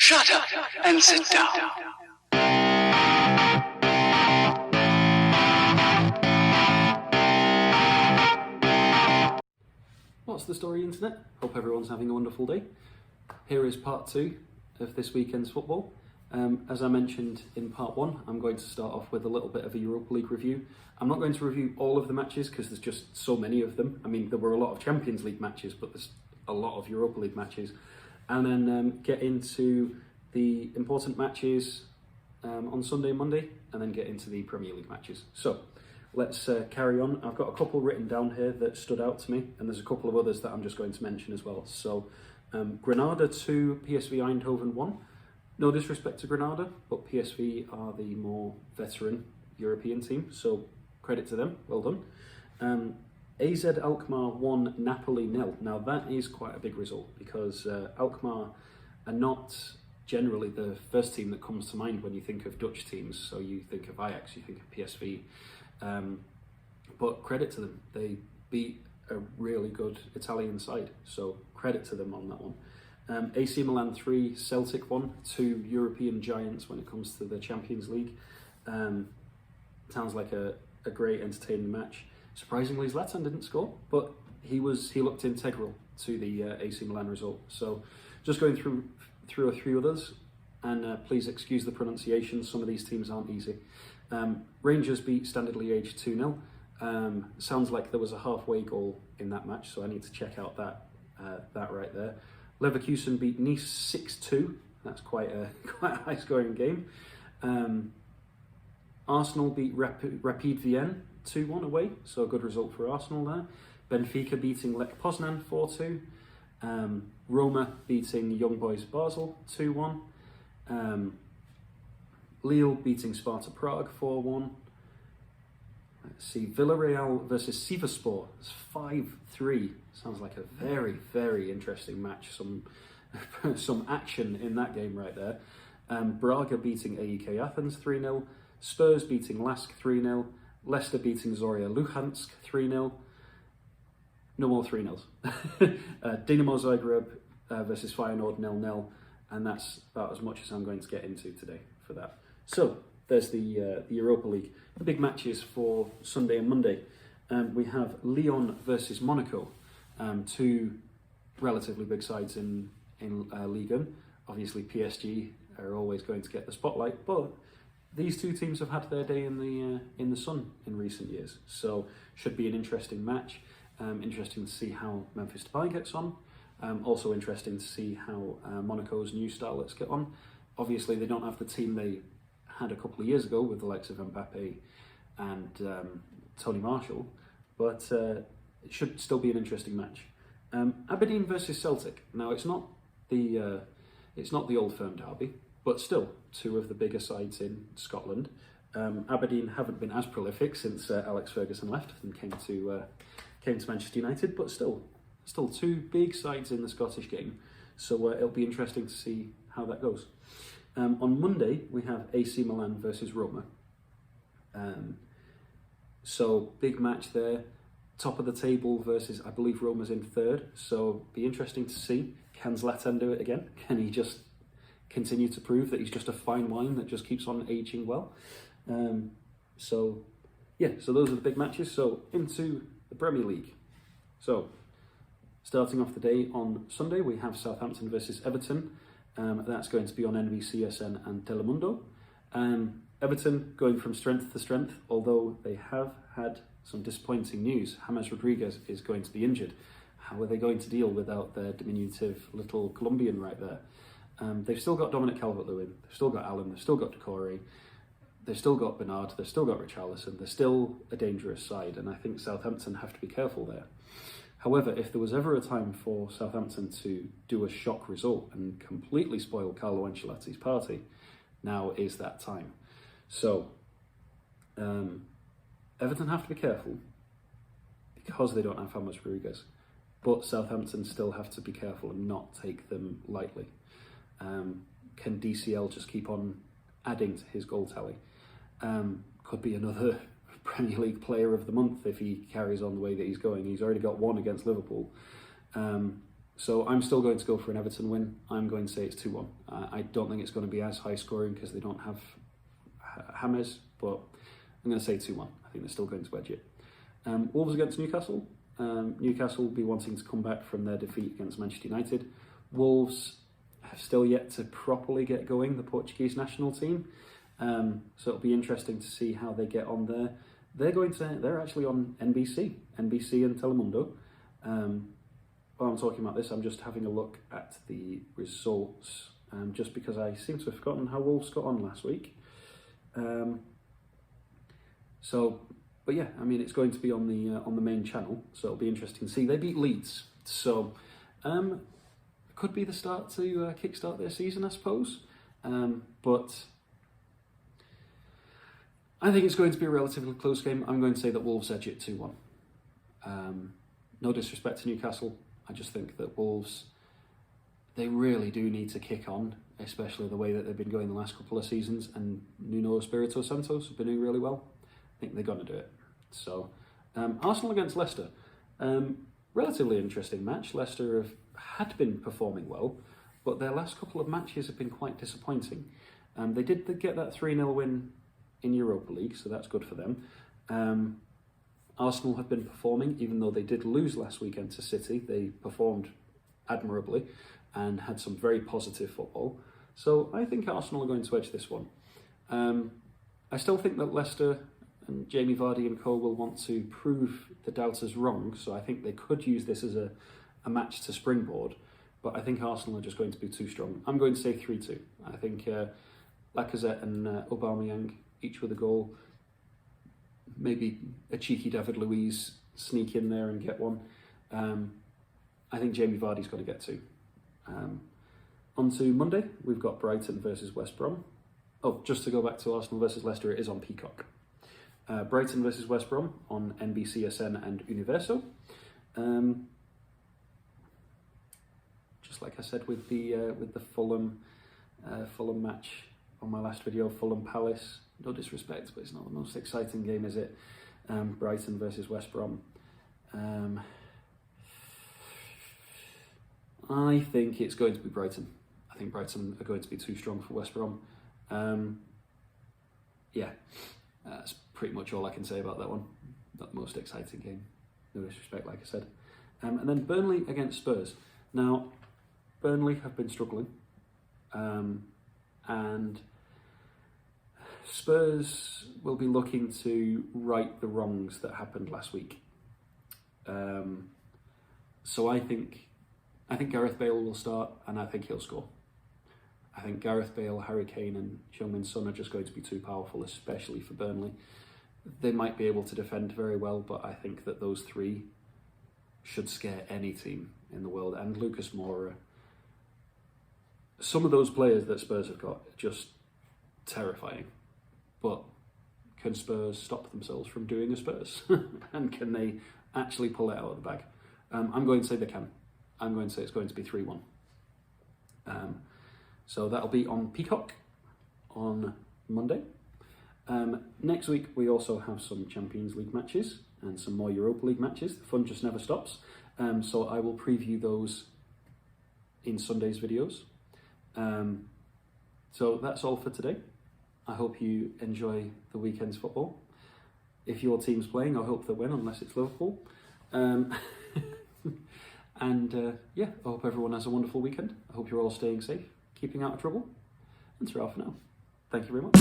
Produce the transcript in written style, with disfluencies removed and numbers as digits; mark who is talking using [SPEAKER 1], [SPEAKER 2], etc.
[SPEAKER 1] Shut up and sit down.
[SPEAKER 2] What's the story, Internet? Hope everyone's having a wonderful day. Here is part 2 of this weekend's football. As I mentioned in part 1, I'm going to start off with a little bit of a Europa League review. I'm not going to review all of the matches because there's just so many of them. I mean, there were a lot of Champions League matches, but there's a lot of Europa League matches. And then get into the important matches on Sunday and Monday, and then get into the Premier League matches. So let's carry on. I've got a couple written down here that stood out to me, and there's a couple of others that I'm just going to mention as well. So Granada 2, PSV Eindhoven 1. No disrespect to Granada, but PSV are the more veteran European team, so credit to them, well done. AZ Alkmaar 1, Napoli 0. Now that is quite a big result because Alkmaar are not generally the first team that comes to mind when you think of Dutch teams. So you think of Ajax, you think of PSV, but credit to them. They beat a really good Italian side, so credit to them on that one. AC Milan 3, Celtic 1, 2 European giants when it comes to the Champions League. Sounds like a great entertaining match. Surprisingly, Zlatan didn't score, but he looked integral to the AC Milan result. So just going through a few others, and please excuse the pronunciation, some of these teams aren't easy. Rangers beat Standard Liège 2-0. Sounds like there was a halfway goal in that match, so I need to check out that right there. Leverkusen beat Nice 6-2. That's quite a high scoring game. Arsenal beat Rapid Vienna 2-1 away, so a good result for Arsenal there. Benfica beating Lech Poznan 4-2. Roma beating Young Boys Basel 2-1. Lille beating Sparta Prague 4-1. Let's see, Villarreal versus Sivasspor. It's 5-3. Sounds like a very, very interesting match. Some action in that game right there. Braga beating AEK Athens 3-0. Spurs beating Lask 3-0. Leicester beating Zorya Luhansk 3-0. No more 3-0s. Dinamo Zagreb versus Feyenoord 0-0. And that's about as much as I'm going to get into today for that. So there's the Europa League. The big matches for Sunday and Monday. We have Lyon versus Monaco. Two relatively big sides in Ligue 1. Obviously PSG are always going to get the spotlight, but these two teams have had their day in the sun in recent years, so should be an interesting match. Interesting to see how Memphis Depay gets on. Also interesting to see how Monaco's new starlets get on. Obviously, they don't have the team they had a couple of years ago with the likes of Mbappe and Tony Marshall, but it should still be an interesting match. Aberdeen versus Celtic. Now, it's not the Old Firm derby, but still two of the bigger sides in Scotland. Aberdeen haven't been as prolific since Alex Ferguson left and came to Manchester United, but still two big sides in the Scottish game. So it'll be interesting to see how that goes. On Monday, we have AC Milan versus Roma. So big match there. Top of the table versus, I believe Roma's in third. So be interesting to see. Can Zlatan do it again? Can he just continue to prove that he's just a fine wine that just keeps on aging well? So those are the big matches. So into the Premier League. So starting off the day on Sunday, we have Southampton versus Everton. That's going to be on NBCSN and Telemundo. Everton going from strength to strength, although they have had some disappointing news. James Rodriguez is going to be injured. How are they going to deal without their diminutive little Colombian right there? They've still got Dominic Calvert-Lewin, they've still got Allen, they've still got Decore, they've still got Bernard, they've still got Richarlison. They're still a dangerous side, and I think Southampton have to be careful there. However, if there was ever a time for Southampton to do a shock result and completely spoil Carlo Ancelotti's party, now is that time. So, Everton have to be careful because they don't have James Rodriguez, but Southampton still have to be careful and not take them lightly. Can DCL just keep on adding to his goal tally? Could be another Premier League Player of the Month if he carries on the way that he's going. He's already got one against Liverpool. So I'm still going to go for an Everton win. I'm going to say it's 2-1. I don't think it's going to be as high scoring because they don't have James, but I'm going to say 2-1. I think they're still going to edge it. Wolves against Newcastle. Newcastle will be wanting to come back from their defeat against Manchester United. Wolves have still yet to properly get going, the Portuguese national team. So it'll be interesting to see how they get on there. They're actually on NBC and Telemundo. While I'm talking about this, I'm just having a look at the results, just because I seem to have forgotten how Wolves got on last week. But yeah, I mean, it's going to be on the main channel, so it'll be interesting to see. They beat Leeds, so could be the start to kickstart their season, I suppose. But I think it's going to be a relatively close game. I'm going to say that Wolves edge it 2-1. No disrespect to Newcastle. I just think that Wolves, they really do need to kick on, especially the way that they've been going the last couple of seasons, and Nuno Espirito Santos have been doing really well. I think they're going to do it. So, Arsenal against Leicester. Relatively interesting match. Leicester had been performing well, but their last couple of matches have been quite disappointing. They did get that 3-0 win in Europa League, so that's good for them. Arsenal have been performing, even though they did lose last weekend to City. They performed admirably and had some very positive football. So I think Arsenal are going to edge this one. I still think that Leicester and Jamie Vardy and co will want to prove the doubters wrong, so I think they could use this as a match to springboard, but I think Arsenal are just going to be too strong. I'm going to say 3-2. I think Lacazette and Aubameyang each with a goal. Maybe a cheeky David Luiz sneak in there and get one. I think Jamie Vardy's got to get two. On to Monday, we've got Brighton versus West Brom. Oh, just to go back to Arsenal versus Leicester, it is on Peacock. Brighton versus West Brom on NBCSN and Universo. Just like I said with the Fulham match on my last video, Fulham Palace. No disrespect, but it's not the most exciting game, is it? Brighton versus West Brom. I think it's going to be Brighton. I think Brighton are going to be too strong for West Brom. That's pretty much all I can say about that one. Not the most exciting game. No disrespect, like I said. And then Burnley against Spurs. Now, Burnley have been struggling. And Spurs will be looking to right the wrongs that happened last week. So I think Gareth Bale will start, and I think he'll score. I think Gareth Bale, Harry Kane and Heung-min Son are just going to be too powerful, especially for Burnley. They might be able to defend very well, but I think that those three should scare any team in the world. And Lucas Moura, some of those players that Spurs have got, just terrifying. But can Spurs stop themselves from doing a Spurs? And can they actually pull it out of the bag? I'm going to say they can. I'm going to say it's going to be 3-1. So that'll be on Peacock on Monday. Next week we also have some Champions League matches and some more Europa League matches. The fun just never stops. So I will preview those in Sunday's videos. So that's all for today. I hope you enjoy the weekend's football. If your team's playing, I hope they win, unless it's Liverpool. I hope everyone has a wonderful weekend. I hope you're all staying safe, keeping out of trouble. And it's Ralph for now. Thank you very much.